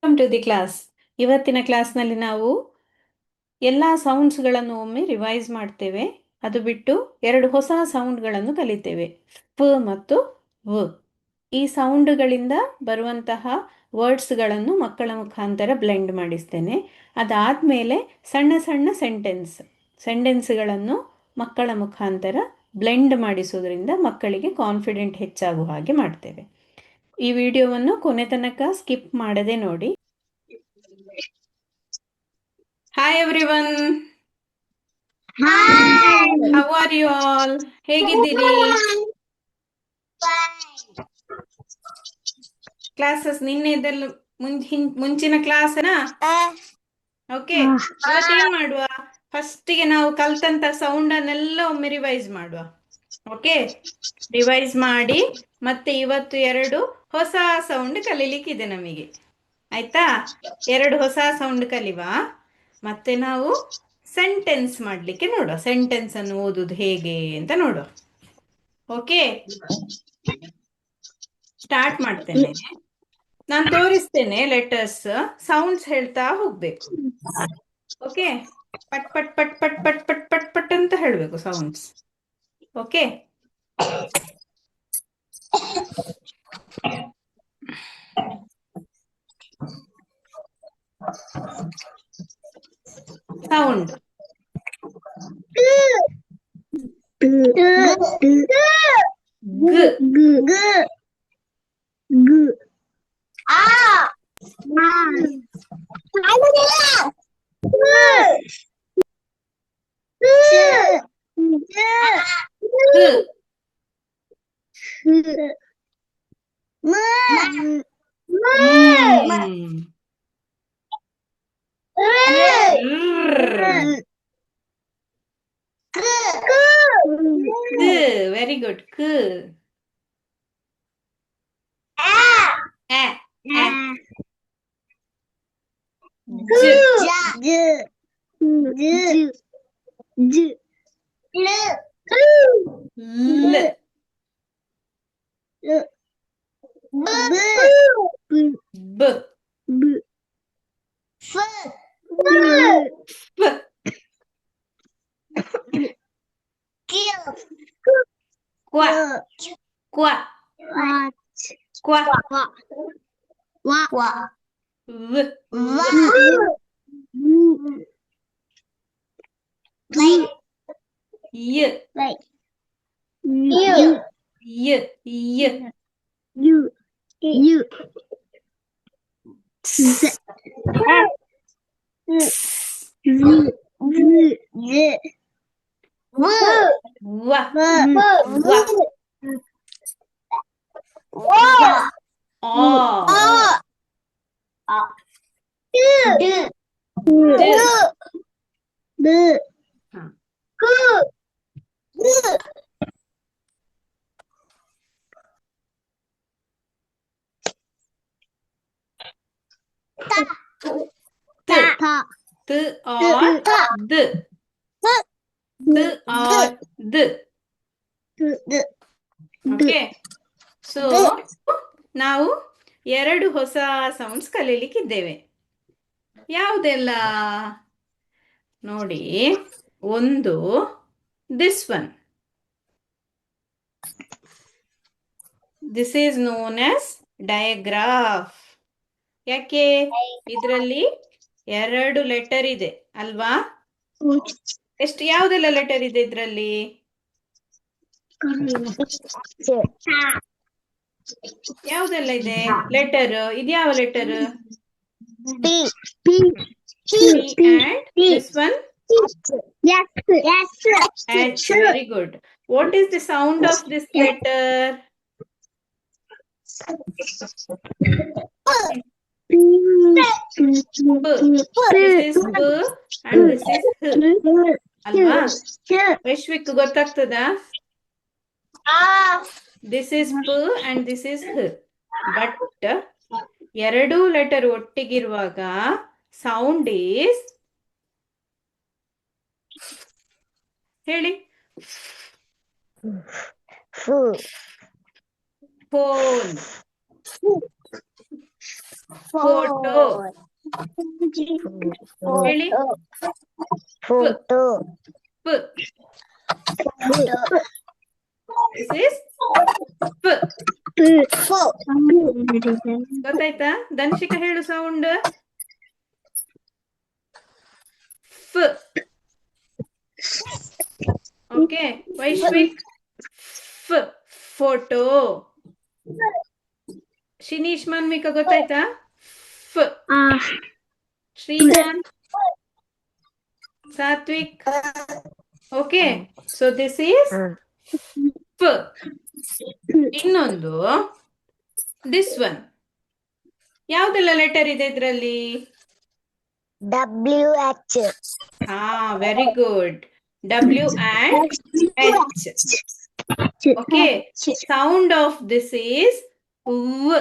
Welcome to the class. ಇವತ್ತಿನ ಕ್ಲಾಸ್ನಲ್ಲಿ ನಾವು ಎಲ್ಲ ಸೌಂಡ್ಸ್ಗಳನ್ನು ಒಮ್ಮೆ ರಿವೈಸ್ ಮಾಡ್ತೇವೆ. ಅದು ಬಿಟ್ಟು 2 ಹೊಸ ಸೌಂಡ್ಗಳನ್ನು ಕಲಿತೇವೆ, ಪ್ ಮತ್ತು ವ್. ಈ ಸೌಂಡ್ಗಳಿಂದ ಬರುವಂತಹ ವರ್ಡ್ಸ್ಗಳನ್ನು ಮಕ್ಕಳ ಮುಖಾಂತರ ಬ್ಲೆಂಡ್ ಮಾಡಿಸ್ತೇನೆ. ಅದಾದಮೇಲೆ ಸಣ್ಣ ಸಣ್ಣ ಸೆಂಟೆನ್ಸ್ಗಳನ್ನು ಮಕ್ಕಳ ಮುಖಾಂತರ ಬ್ಲೆಂಡ್ ಮಾಡಿಸೋದ್ರಿಂದ ಮಕ್ಕಳಿಗೆ ಕಾನ್ಫಿಡೆಂಟ್ ಹೆಚ್ಚಾಗುವ ಹಾಗೆ ಮಾಡ್ತೇವೆ. ಈ ವಿಡಿಯೋವನ್ನು ಕೊನೆ ತನಕ ಸ್ಕಿಪ್ ಮಾಡದೆ ನೋಡಿ. Hi everyone, how are you all? ಹೇಗಿದ್ದೀರಿ? ಕ್ಲಾಸಸ್ ನಿನ್ನೆದೆಲ್ಲ ಮುಂಚಿನ ಕ್ಲಾಸ್ನ ಓಕೆ. ಇವತ್ತೇನ್ ಮಾಡುವ, ಫಸ್ಟಿಗೆ ನಾವು ಕಲ್ತಂತ ಸೌಂಡ್ ಅನ್ನೆಲ್ಲ ಒಮ್ಮೆ ರಿವೈಸ್ ಮಾಡುವ. ಓಕೆ, ರಿವೈಸ್ ಮಾಡಿ ಮತ್ತೆ ಇವತ್ತು 2 ಹೊಸ ಸೌಂಡ್ ಕಲೀಲಿಕ್ಕಿದೆ ನಮಗೆ. ಆಯ್ತಾ? 2 ಹೊಸ ಸೌಂಡ್ ಕಲಿವ. ಮತ್ತೆ ನಾವು ಸೆಂಟೆನ್ಸ್ ಮಾಡಲಿಕ್ಕೆ ನೋಡುವ. ಸೆಂಟೆನ್ಸ್ ಅನ್ನು ಓದುದು ಹೇಗೆ ಅಂತ ನೋಡುವ. ಓಕೆ, ಸ್ಟಾರ್ಟ್ ಮಾಡ್ತೇನೆ. ನಾನು ತೋರಿಸ್ತೇನೆ ಲೆಟರ್ಸ್, ಸೌಂಡ್ಸ್ ಹೇಳ್ತಾ ಹೋಗ್ಬೇಕು. ಓಕೆ, ಪಟ್ ಪಟ್ ಪಟ್ ಪಟ್ ಪಟ್ ಪಟ್ ಪಟ್ ಪಟ್ ಅಂತ ಹೇಳ್ಬೇಕು sounds. Okay, sound very good. Okay, so ನಾವು 2 ಹೊಸ ಸೌಂಡ್ಸ್ ಕಲೀಲಿಕ್ಕಿದ್ದೇವೆ. ಯಾವುದೆಲ್ಲ ನೋಡಿ. ಒಂದು this one, this is known as digraph. ಯಾಕೆ? ಇದರಲ್ಲಿ 2 ಲೆಟರ್ ಇದೆ ಅಲ್ವಾ? ಯಾವುದೆಲ್ಲ ಲೆಟರ್ ಇದೆ ಇದರಲ್ಲಿ? ಯಾವುದೆಲ್ಲ ಇದೆ ಲೆಟರ್? ಇದ್ಯಾವ letter? P and this one? H. Very good. What is the sound of this letter? P. This is P and this is H. ಅಲ್ವಾ? ವೈಶ್ವಿಕ್ ಗೊತ್ತಾಗ್ತದಾ? This is P and this is H. But 2 letter ಒಟ್ಟಿಗಿರುವಾಗ sound is, ಹೇಳಿ, phone. Photo ಹೇಳಿ. Photo. ಪ್ this is ಪ್. ಗೊತ್ತಾಯ್ತಾ? ಧನ್ಶಿಕಾ ಹೇಳು sound. ಫ್. ಓಕೆ ವೈಶ್ವಿಕ್. ಫ್ ಫೋಟೋ. ಶಿನೀಶ್ ಮಾನ್ವಿಕ ಗೊತ್ತಾಯ್ತಾ? ಫ್. Srikanth, Satvik. Okay so this is ಫ್. ಇನ್ನೊಂದು ದಿಸ್ ಒನ್. ಯಾವ್ದೆಲ್ಲ ಲೆಟರ್ ಇದೆ ಇದ್ರಲ್ಲಿ? WH. ಹಾ very good. W and H. Okay, sound of this is v.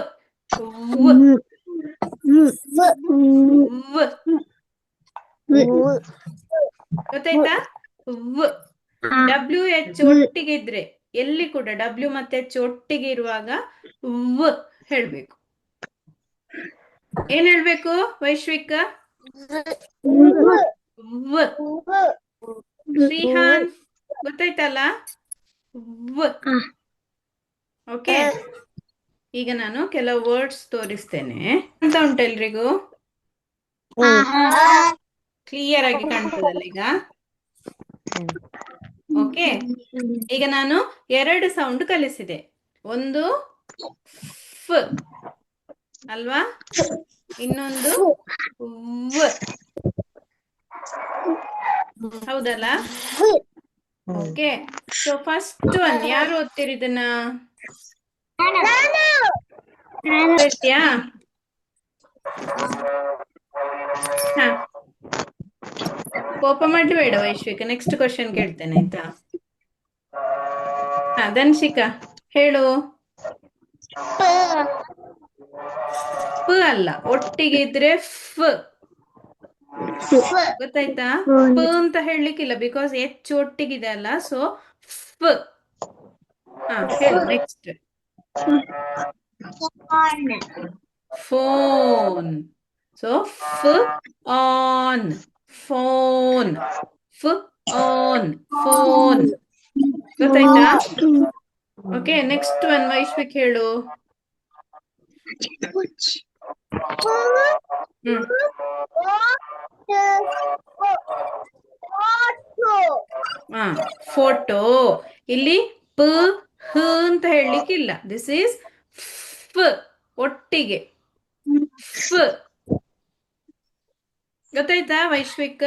ಗೊತ್ತಾಯ್ತಾ? WH ಒಟ್ಟಿಗೆ ಇದ್ರೆ ಎಲ್ಲಿ ಕೂಡ W ಮತ್ತೆ H ಒಟ್ಟಿಗೆ ಇರುವಾಗ ವ್ ಹೇಳ್ಬೇಕು. ಏನ್ ಹೇಳ್ಬೇಕು ವೈಶ್ವಿಕ? ವ್. ಶ್ರೀಹಾನ್ ಗೊತ್ತಾಯ್ತಲ್ಲ? ವ್. ಓಕೆ, ಈಗ ನಾನು ಕೆಲವು ವರ್ಡ್ಸ್ ತೋರಿಸ್ತೇನೆ ಅಂತ ಉಂಟು ಎಲ್ರಿಗೂ? ಕ್ಲಿಯರ್ ಆಗಿ ಕಾಣ್ತದಲ್ಲ ಈಗ? ಓಕೆ, ಈಗ ನಾನು 2 ಸೌಂಡ್ ಕಲಿಸಿದೆ. ಒಂದು ಫ್ ಅಲ್ವಾ, ಇನ್ನೊಂದು ವ್. ಹೌದಲ್ಲ? ಓಕೆ, ಸೊ ಫಸ್ಟ್ ಒನ್ ಯಾರು ಓದ್ತೀರಿ ಇದನ್ನ? ಹೇಳ್ತೀಯಾ? ಹಾ, ಕೋಪ ಮಾಡಬೇಡ ವೈಶ್ವಿಕ. ನೆಕ್ಸ್ಟ್ ಕ್ವಶನ್ ಕೇಳ್ತೇನೆ ಆಯ್ತಾ? ಹಾ ಧನ್ಶಿಕಾ ಹೇಳು. ಪ್ ಅಲ್ಲ, ಒಟ್ಟಿಗೆ ಇದ್ರೆ ಫ್. ಗೊತ್ತಾಯ್ತಾ? ಪ್ ಅಂತ ಹೇಳಲಿಕ್ಕಿಲ್ಲ, ಬಿಕಾಸ್ H ಒಟ್ಟಿಗಿದೆ ಅಲ್ಲ. ಸೊ ಫ್. ಹಾ ಹೇಳು ನೆಕ್ಸ್ಟ್. ಫೋನ್. ಸೊ ಫ್ ಆನ್, ಫೋನ್. ಫ್ ಆನ್, ಫೋನ್. ಗೊತ್ತಾಯ್ತಾ? ಓಕೆ, ನೆಕ್ಸ್ಟ್ ಒನ್ ವೈಶ್ವಿಕ್ ಹೇಳು. ಹಾ ಫೋಟೋ. ಇಲ್ಲಿ ಪ್ ಹ ಅಂತ ಹೇಳಲಿಕ್ಕಿಲ್ಲ. ದಿಸ್ ಈಸ್ ಫ್ ಒಟ್ಟಿಗೆ ಫ್. ಗೊತ್ತಾಯ್ತಾ ವೈಶ್ವಿಕ?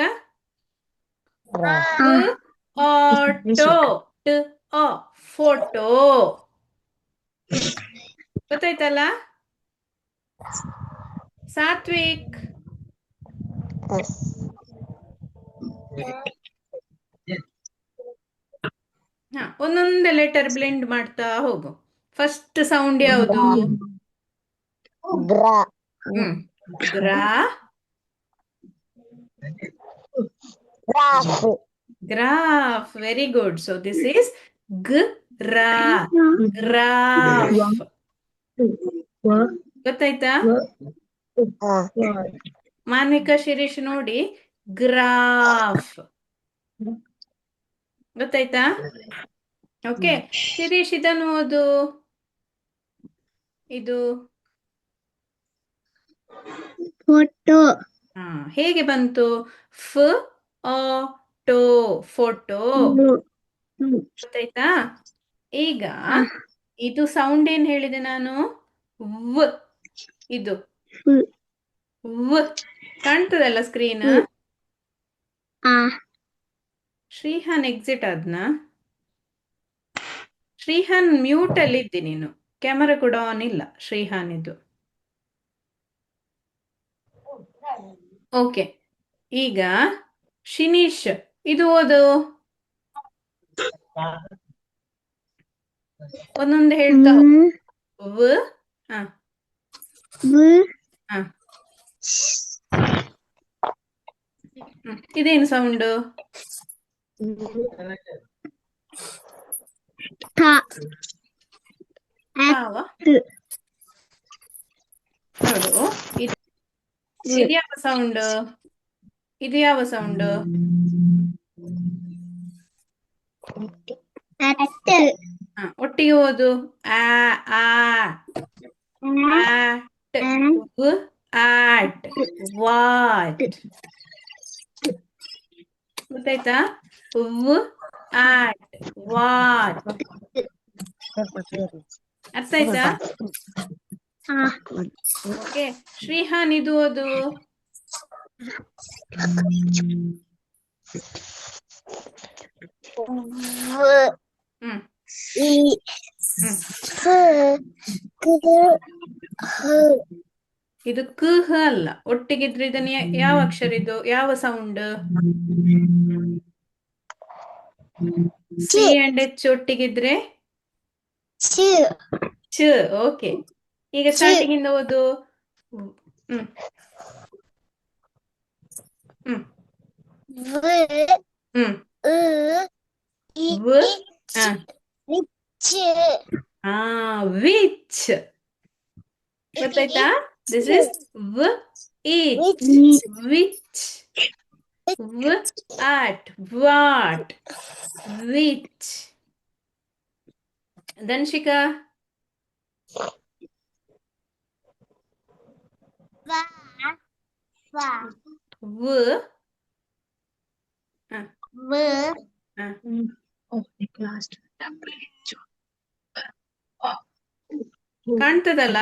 ಆಟೋ, ಟ ಆ, ಫೋಟೋ. ಗೊತ್ತಾಯ್ತಲ್ಲ? ಸಾತ್ವಿಕ್ ಹಾ, ಒಂದೊಂದೇ ಲೆಟರ್ ಬ್ಲೆಂಡ್ ಮಾಡ್ತಾ ಹೋಗು. ಫಸ್ಟ್ ಸೌಂಡ್ ಯಾವುದು? Gra. ಗ್ರಾ. Graph. Graph. Very good. So this is ಗ್ ರಾ, ಗ್ರಾಫ್. ಗೊತ್ತಾಯ್ತಾ? ಮಾನ್ವಿಕಾ ಶಿರೀಶ್ ನೋಡಿ, ಗ್ರಾಫ್. ಗೊತ್ತಾಯ್ತಾ? ಓಕೆ, ಶಿರೀಶ್ ಇದನ್ನು ಓದು. ಇದು Photo. ಹಾ ಹೇಗೆ ಬಂತು? ಫ್ ಆ ಟೋ, ಫೋಟೋ. ಗೊತ್ತಾಯ್ತಾ? ಈಗ ಇದು ಸೌಂಡ್ ಏನ್ ಹೇಳಿದೆ ನಾನು? ವ್. ಇದು ವ್ ಕಾಣ್ತದಲ್ಲ ಸ್ಕ್ರೀನ್? ಶ್ರೀಹಾನ್ ಎಕ್ಸಿಟ್ ಆದ್ನಾ? ಶ್ರೀಹಾನ್ ಮ್ಯೂಟ್ ಅಲ್ಲಿ ಇದ್ದಿ ನೀನು. ಕ್ಯಾಮರಾ ಕೂಡ ಆನ್ ಇಲ್ಲ ಶ್ರೀಹಾನ್ ಇದು. ಓಕೆ, ಈಗ ಶಿನೀಶ್ ಇದು ಓದು. ಒಂದೊಂದು ಹೇಳ್ತಾ ವ್. ಹ ಇದೇನು ಸೌಂಡ್? ನೋಡು, ಇದು ಯಾವ ಸೌಂಡ್? ಇದು ಯಾವ ಸೌಂಡ್? ಒಟ್ಟಿಗೆ ಓದು. ಆ ಆ ಆಟ್ ಆಟ್ ವಾಟ್. ಗೊತ್ತಾಯ್ತಾ? ಆಟ್ ವಾಟ್. ಅರ್ಥ ಆಯ್ತಾ? ಓಕೆ, ಶ್ರೀಹಾನ್ ಇದು ಓದು. ಹ್ಮ್ ಇದು ಕ ಅಲ್ಲ, ಒಟ್ಟಿಗಿದ್ರೆ ಇದನ್ನ ಯಾವ ಅಕ್ಷರ ಇದು? ಯಾವ ಸೌಂಡ್? ಸಿ ಅಂಡ್ ಎಚ್ ಒಟ್ಟಿಗಿದ್ರೆ ಚ. ಓಕೆ, ಈಗ ಸ್ಟಾರ್ಟಿಂಗ್ ಇಂದ ಓದು. ಹ್ಮ್ ಹ್ಮ್ ಹ್ಮ್ ವಿಚ್. ಗೊತ್ತಾಯ್ತಾ? ದಿಸ್ ಇಸ್ ವ್ ಇಚ್. ವಿಚ್. ವ್ ಅಟ್ ವಾಟ್. ವಿಚ್. ಧನ್ಶಿಕಾ ವ ಕಾಣ್ತದಲ್ಲ?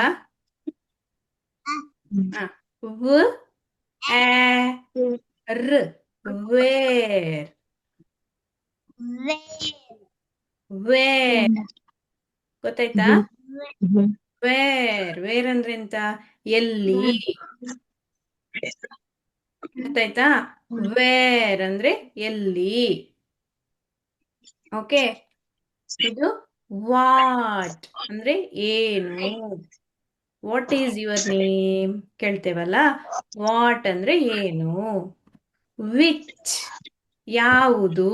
ವ ರ್ ವೇರ್. ವೇರ್. ಗೊತ್ತಾಯ್ತಾ? ವೇರ್. ವೇರ್ ಅಂದ್ರೆ ಎಂತ? ಎಲ್ಲಿ. ಗೊತ್ತಾಯ್ತಾ? ವೇರ್ ಅಂದ್ರೆ ಎಲ್ಲಿ. ಓಕೆ, ಇದು ವಾಟ್ ಅಂದ್ರೆ ಏನು. ವಾಟ್ ಈಸ್ ಯುವರ್ ನೇಮ್ ಕೇಳ್ತೇವಲ್ಲ, ವಾಟ್ ಅಂದ್ರೆ ಏನು. ವಿಚ್ ಯಾವುದು,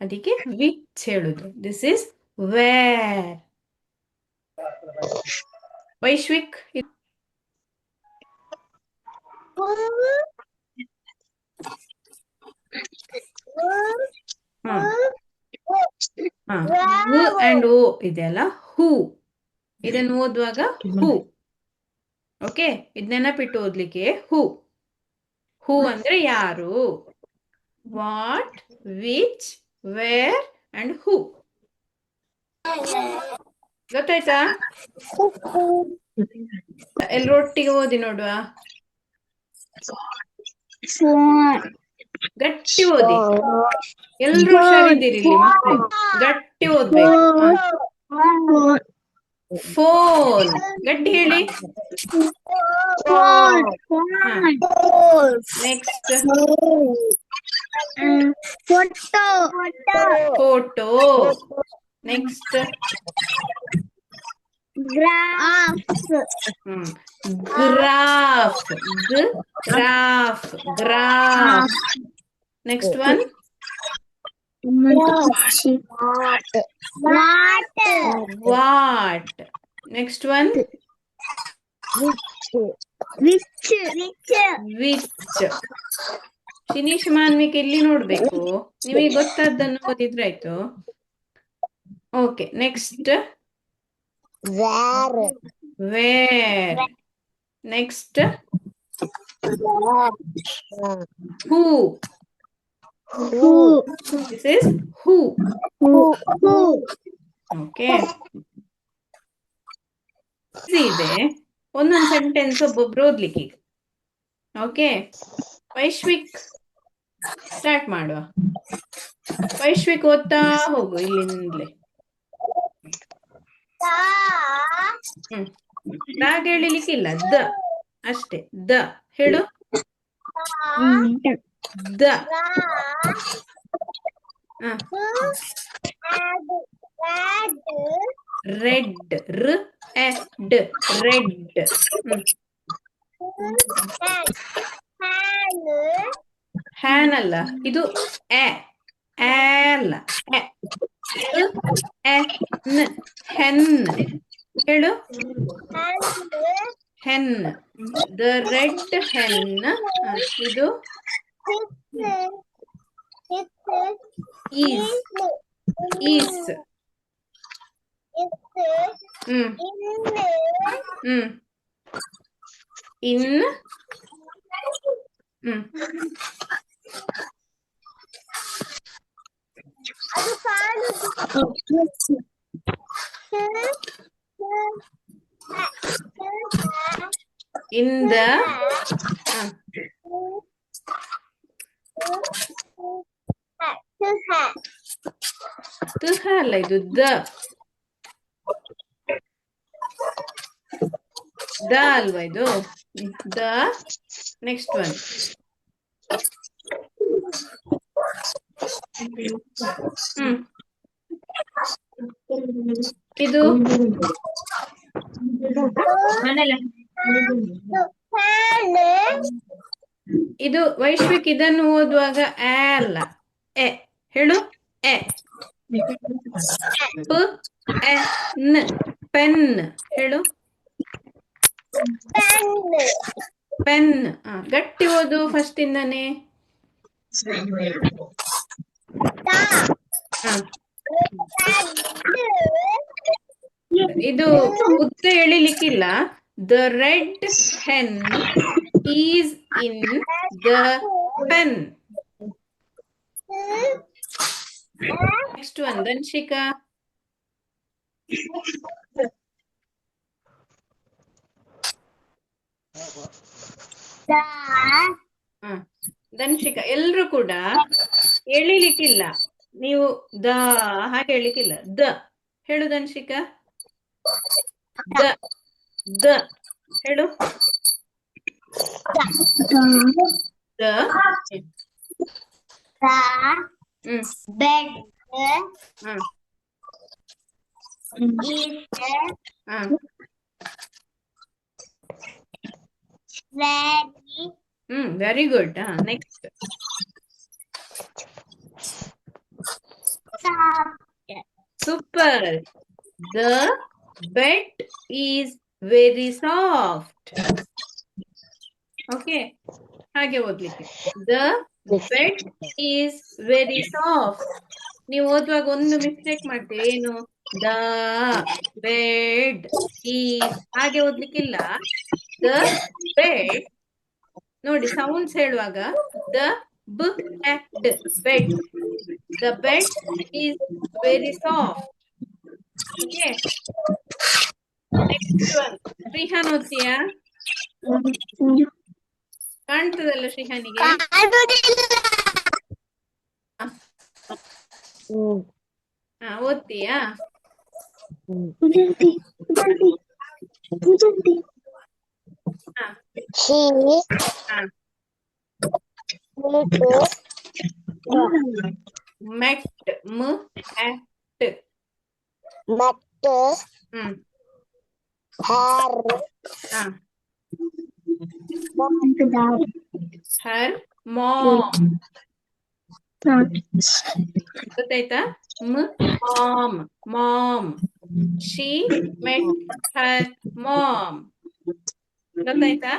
ಅದಕ್ಕೆ ವಿಚ್ ಹೇಳುದು. This is where. Vaishvik and O ಇದೆಯಲ್ಲ, ಹೂ. ಇದನ್ನು ಓದುವಾಗ ಹೂ. ಓಕೆ, ಇದ್ ನೆನಪಿಟ್ಟು ಓದ್ಲಿಕ್ಕೆ ಹೂ. ಹೂ ಅಂದ್ರೆ ಯಾರು. What, which, where and who. ಗೊತ್ತಾಯ್ತಾ? ಎಲ್ರು ಒಟ್ಟಿಗೆ ಓದಿ ನೋಡುವ. ಗಟ್ಟಿ ಓದಿ. ಎಲ್ರು ಹುಷಾರಿದ್ದೀರಿ ಇಲ್ಲಿ ಮಕ್ಕಳು, ಗಟ್ಟಿ ಓದ್ಬೇಕು. ಫೋನ್. ಗಟ್ಟಿ ಹೇಳಿ. Next photo. Next graph. Graph. Graph. Next one what. Next one which. Shinish Manvik ಇಲ್ಲಿ ನೋಡ್ಬೇಕು, ನಿಮಗೆ ಗೊತ್ತಾದ್ದನ್ನು ಓದಿದ್ರಾಯ್ತು. Okay, next where. Next who. This is who. Okay, ಇದೆ. ಒಂದೊಂದು ಸೆಂಟೆನ್ಸ್ ಒಬ್ಬೊಬ್ರು ಓದ್ಲಿಕ್ಕೆ. ಓಕೆ, ವೈಶ್ವಿಕ್ ಸ್ಟಾರ್ಟ್ ಮಾಡುವ. ವೈಶ್ವಿಕ್ ಓದ್ತಾ ಹೋಗು ಇಲ್ಲಿಂದಲೇ. ರಾಗ ಹೇಳಿಲಿಕ್ಕಿಲ್ಲ, ದ ಅಷ್ಟೇ. ದ ಹೇಳು. ದ. ರೆಡ್. ರ್ ಎಡ್. ರೆಡ್. ಹ್ಯಾನ್ ಅಲ್ಲ, ಇದು ಎ. ಅಲ್ಲ, ಹೆನ್ ಹೇಳು. ಹೆನ್. The red hen. ಇದು is. Is. Hmm hmm in. Hmm in the. ಹ ಅಲ್ಲ, ಇದು ದ. ದ ಅಲ್ವಾ ಇದು? ದ. Next one. ಹ್ಮ್ ಇದು ಇದು ವೈಶ್ವಿಕ್, ಇದನ್ನು ಓದುವಾಗ ಆ ಅಲ್ಲ, ಎ ಹೇಳು. ಎ. ಪ ಎನ್. ಪೆನ್ ಹೇಳು. ಪೆನ್. ಗಟ್ಟಿ ಓದು ಫಸ್ಟ್ ಇಂದಾನೆ. ಇದು ಉದ್ದ ಎಳಿಲಿಕ್ಕಿಲ್ಲ. The red hen is in the pen. Next one, Danshika. Danshika, ಎಲ್ರು ಕೂಡ ಎಳಿಲಿಕ್ಕಿಲ್ಲ. ನೀವು ದ ಹಾಗೆ ಹೇಳಿಕ್ಕಿಲ್ಲ. ದ ಹೇಳು ದಂಶಿಕಾ. ದ. ದ ಹೇಳು. The. Bed very good. Next. Super. The bed is very soft. Okay, ಹಾಗೆ ಓದ್ಲಿಕ್ಕೆ. The bed is very soft. ನೀವು ಓದುವಾಗ ಒಂದು ಮಿಸ್ಟೇಕ್ ಮಾಡ್ತೀವಿ. ಏನು? ದ ಬೆಡ್ ಈಸ್ ಹಾಗೆ ಓದ್ಲಿಕ್ಕಿಲ್ಲ. ದ ಬೆಡ್ ನೋಡಿ, ಸೌಂಡ್ಸ್ ಹೇಳುವಾಗ ದ ಬ್ ಡ್ bed. The bed is very soft. Okay, next one. Shrihan ಓದ್ತೀಯಾ? ಕಾಣ್ತದಲ್ಲ ಶ್ರೀಹಾನಿಗೆ? ಓದ್ತೀಯಾ? ಮೆಟ್. ಮ್ ಅಟ್. Her mom. ಗೊತ್ತಾಯ್ತಾ? Mom. Mom. She met her mom. ಗೊತ್ತಾಯ್ತಾ?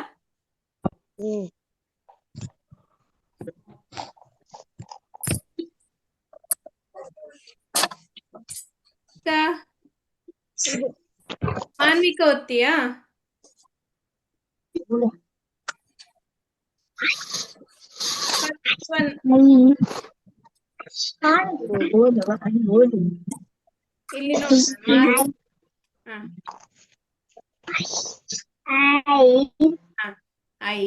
ಮಾನ್ವಿಕ ಓದ್ತೀಯಾ? ಇಲ್ಲಿ ನೋಡಿ. ಐ.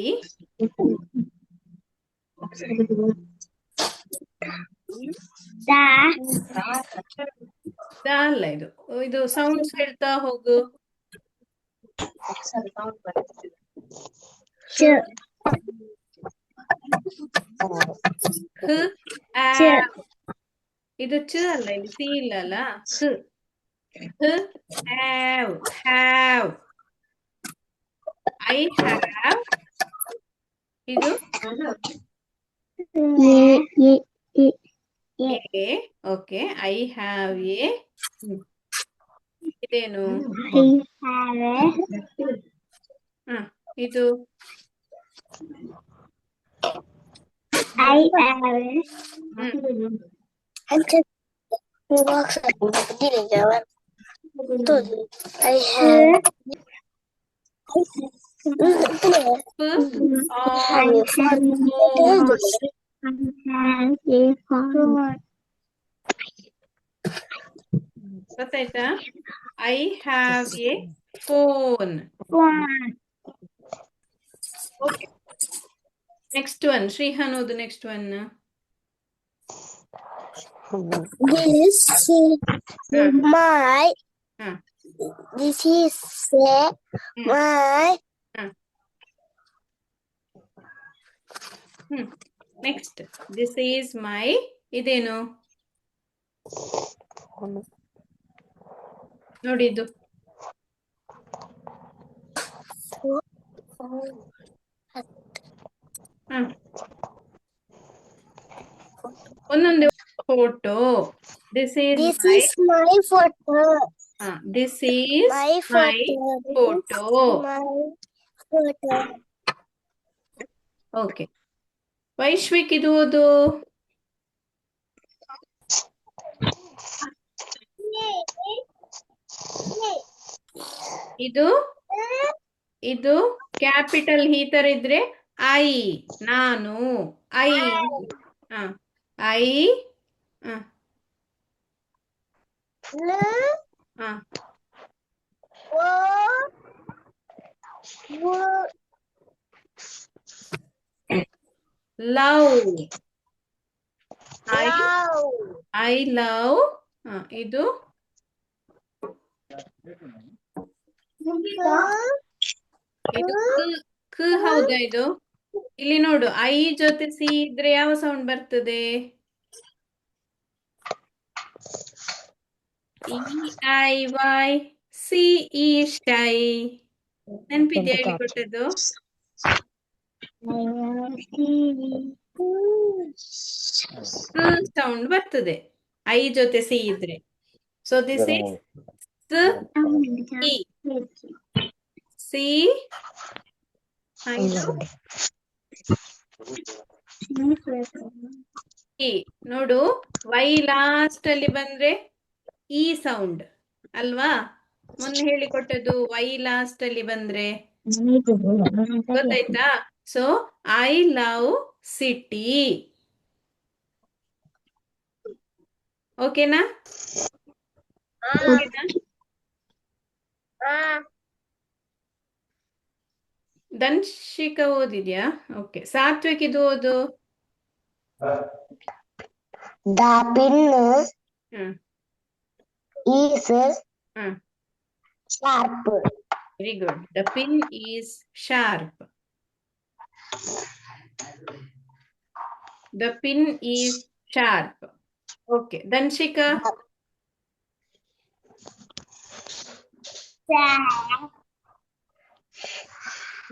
ಅಲ್ಲ, ಇದು ಇದು ಸೌಂಡ್ಸ್ ಹೇಳ್ತಾ ಹೋಗು. ಇದು ಚ ಅಲ್ಲ, ಇದು ಸಿ ಇಲ್ಲ ಅಲ್ಲ. ಹ್ಯಾವ್. I have. ಇದು a. Okay, I have a. ಇದೇನು? ಇದು I have. I have. F of phone. ಗೊತ್ತಾಯ್ತಾ? I have a phone. Okay, next one. Shrihan ಓದು next one. This is my. Hmm This is my. Next this is my. ಇದೇನು ನೋಡಿ ಇದು ಒಂದೊಂದು photo. This is This my. is my photo. This is My my photo. Photo. My photo. Okay, Vaishvik ಇದು ಓದು. ಇದು ಇದು capital ಈ ತರ ಇದ್ರೆ ಐ, ನಾನು, I. I love. I love. ಇದು ಇದು ಕ ಹೌದಾ? ಇದು ಇಲ್ಲಿ ನೋಡು, ಐ ಜೊತೆ ಸಿ ಇದ್ರೆ ಯಾವ ಸೌಂಡ್ ಬರ್ತದೆ? EIY. ಸಿ ಈ ಶೈ. ನೆನ್ಪಿದ್ಯಾ ಹೇಳಿ ಕೊಟ್ಟದ್ದು? ಸೌಂಡ್ ಬರ್ತದೆ ಐ ಜೊತೆ ಸಿ ಇದ್ರೆ. So this is C. ನೋಡು, ವೈ ಲಾಸ್ಟ್ ಅಲ್ಲಿ ಬಂದ್ರೆ ಈ ಸೌಂಡ್ ಅಲ್ವಾ? ಮೊನ್ನೆ ಹೇಳಿಕೊಟ್ಟದ್ದು ವೈ ಲಾಸ್ಟ್ ಅಲ್ಲಿ ಬಂದ್ರೆ ಗೊತ್ತಾಯ್ತಾ? So I love city. ಓಕೆನಾ? ದಂಶಿಕ ಓದಿದ್ಯಾ? ಓಕೆ, ಸಾತ್ವಿಕ್ ಇದು ಓದು. The pin is hmm sharp. Very good. The pin is sharp. The pin is sharp. Okay, Danshika.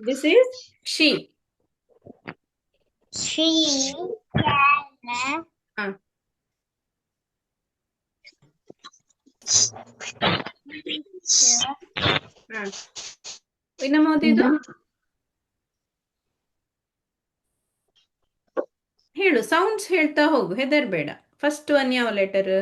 This is she. She can ಇನ್ನೊಮ್ಮೆ ಓದಿದ್ದು ಹೇಳು. ಸೌಂಡ್ಸ್ ಹೇಳ್ತಾ ಹೋಗು, ಹೆದರ್ಬೇಡ. ಫಸ್ಟ್ ಒನ್ ಯಾವ ಲೆಟರ್?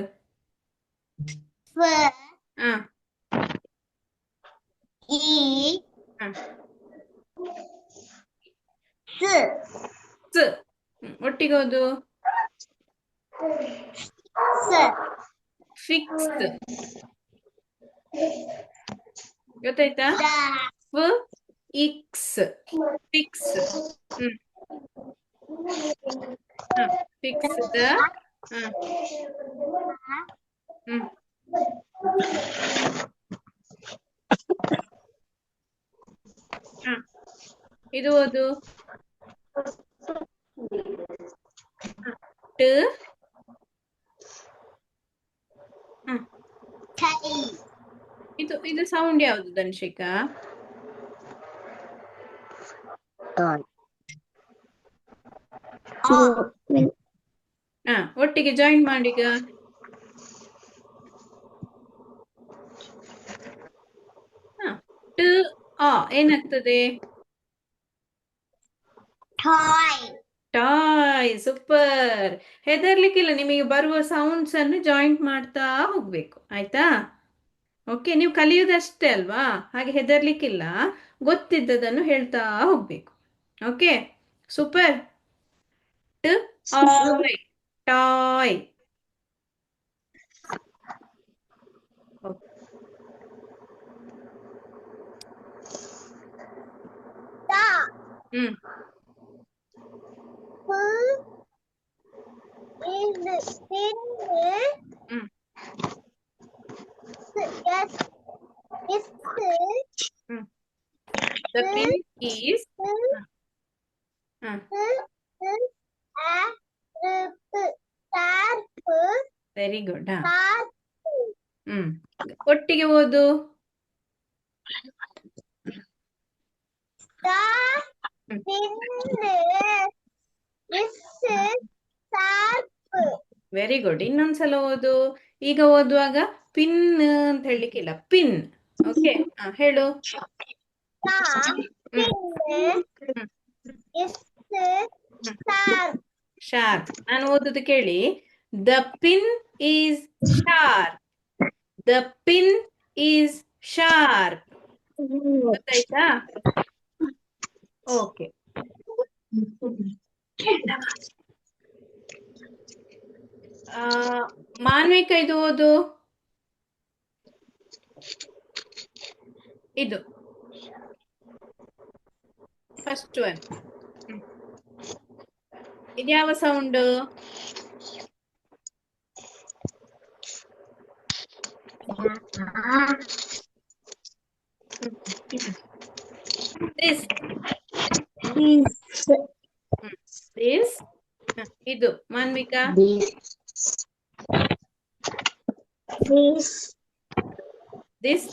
ಒಟ್ಟಿಗೆ ಓದು. ಫಿಕ್ಸ್. ಗೊತ್ತಾಯ್ತಾ? ಇಕ್ಸ್ ಫಿಕ್ಸ್. Fix the. ಇದು ಓದು. ಇದು ಸೌಂಡ್ ಯಾವುದು ದಂಶಿಕಾ? ಒಟ್ಟಿಗೆ ಜಾಯಿನ್ ಮಾಡೀಗ. ಏನಾಗ್ತದೆ? toy, toy. ಸೂಪರ್. ಹೆದರ್ಲಿಕ್ಕಿಲ್ಲ, ನಿಮಗೆ ಬರುವ ಸೌಂಡ್ಸ್ ಅನ್ನು ಜಾಯಿಂಟ್ ಮಾಡ್ತಾ ಹೋಗ್ಬೇಕು, ಆಯ್ತಾ? ಓಕೆ, ನೀವು ಕಲಿಯೋದಷ್ಟೇ ಅಲ್ವಾ, ಹಾಗೆ ಹೆದರ್ಲಿಕ್ಕಿಲ್ಲ, ಗೊತ್ತಿದ್ದದನ್ನು ಹೇಳ್ತಾ ಹೋಗ್ಬೇಕು. Okay, super. Toy, toy. da, hmm is pin, hmm yes, is hmm The pin is sharp, very good. sharp, ಹ್ಮ್ ಒಟ್ಟಿಗೆ ಓದು. the hmm. pin is sharp, very good. ಇನ್ನೊಂದ್ಸಲ ಓದು. ಈಗ ಓದುವಾಗ ಪಿನ್ ಅಂತ ಹೇಳಲಿಕ್ಕಿಲ್ಲ, ಪಿನ್. ಓಕೆ, ಹೇಳು. the pin hmm is sharp, sharp. ನಾನು ಓದುದು ಕೇಳಿ. The pin is sharp. The pin is sharp. ಗೊತ್ತಾಯ್ತಾ? ಓಕೆ. ಮಾನ್ವಿಕ ಇದು ಓದು. ಇದು first one. ಇದ್ಯಾವ sound? This. This. ಇದು ಮಾನ್ವಿಕಾ. this, this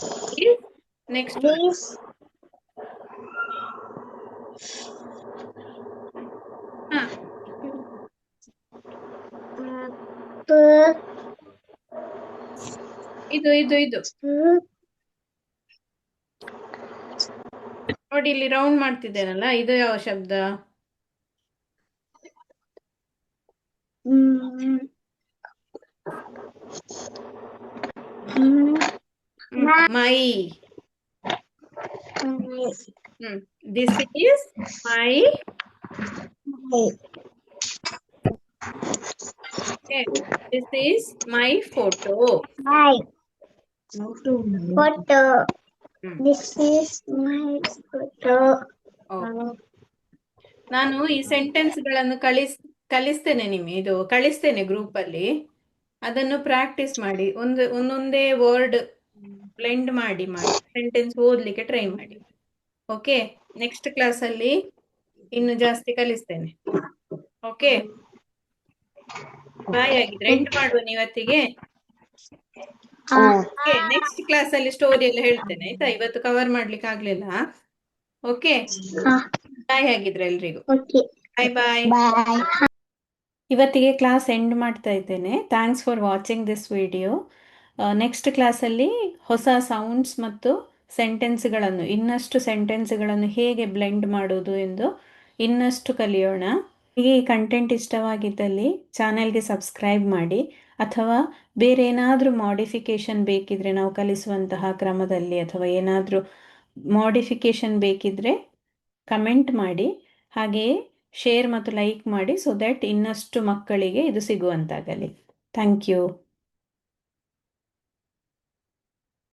is next one. this, ಇದು ಇದು ಇದು ನೋಡಿ, ಇಲ್ಲಿ ರೌಂಡ್ ಮಾಡ್ತಿದ್ದೇನಲ್ಲ, ಇದು ಯಾವ ಶಬ್ದ? My. This is my. This is my photo. my photo. Hmm. This is my photo. ನಾನು ಈ ಸೆಂಟೆನ್ಸ್ಗಳನ್ನು ಕಲಿಸ್ತೇನೆ, ಇದು ಕಳಿಸ್ತೇನೆ ಗ್ರೂಪ್ ಅಲ್ಲಿ. ಅದನ್ನು ಪ್ರಾಕ್ಟೀಸ್ ಮಾಡಿ, ಒಂದೊಂದೇ ವರ್ಡ್ ಬ್ಲೆಂಡ್ ಮಾಡಿ ಸೆಂಟೆನ್ಸ್ ಓದ್ಲಿಕ್ಕೆ ಟ್ರೈ ಮಾಡಿ. ಓಕೆ, ನೆಕ್ಸ್ಟ್ ಕ್ಲಾಸ್ ಅಲ್ಲಿ ಇನ್ನು ಜಾಸ್ತಿ ಕಲಿಸ್ತೇನೆ. ಓಕೆ, ಬಾಯ್. ಆಗಿದ್ರೆ ಎಂಡ್ ಮಾಡುವ ಇವತ್ತಿಗೆ. ಓಕೆ, ನೆಕ್ಸ್ಟ್ ಕ್ಲಾಸ್ ಅಲ್ಲಿ ಸ್ಟೋರಿ ಎಲ್ಲ ಹೇಳ್ತೇನೆ, ಆಯ್ತಾ? ಇವತ್ತು ಕವರ್ ಮಾಡ್ಲಿಕ್ಕೆ ಆಗ್ಲಿಲ್ಲ. ಓಕೆ, ಬಾಯ್. ಆಗಿದ್ರೆ ಎಲ್ರಿಗೂ ಬಾಯ್ ಬಾಯ್. Bye. ಇವತ್ತಿಗೆ ಕ್ಲಾಸ್ ಎಂಡ್ ಮಾಡ್ತಾ ಇದ್ದೇನೆ. Thanks for watching this video. Next ಕ್ಲಾಸಲ್ಲಿ ಹೊಸ ಸೌಂಡ್ಸ್ ಮತ್ತು ಸೆಂಟೆನ್ಸ್ಗಳನ್ನು, ಇನ್ನಷ್ಟು ಸೆಂಟೆನ್ಸ್ಗಳನ್ನು ಹೇಗೆ ಬ್ಲೆಂಡ್ ಮಾಡೋದು ಎಂದು ಇನ್ನಷ್ಟು ಕಲಿಯೋಣ. ಹೀಗೆ ಈ ಕಂಟೆಂಟ್ ಇಷ್ಟವಾಗಿದ್ದಲ್ಲಿ ಚಾನೆಲ್ಗೆ ಸಬ್ಸ್ಕ್ರೈಬ್ ಮಾಡಿ, ಅಥವಾ ಬೇರೆ ಏನಾದರೂ ಮಾಡಿಫಿಕೇಷನ್ ಬೇಕಿದ್ರೆ, ನಾವು ಕಲಿಸುವಂತಹ ಕ್ರಮದಲ್ಲಿ ಅಥವಾ ಏನಾದರೂ ಮಾಡಿಫಿಕೇಷನ್ ಬೇಕಿದ್ರೆ ಕಮೆಂಟ್ ಮಾಡಿ. ಹಾಗೆಯೇ ಶೇರ್ ಮತ್ತು ಲೈಕ್ ಮಾಡಿ, ಸೊ ದ್ಯಾಟ್ ಇನ್ನಷ್ಟು ಮಕ್ಕಳಿಗೆ ಇದು ಸಿಗುವಂತಾಗಲಿ. Thank you.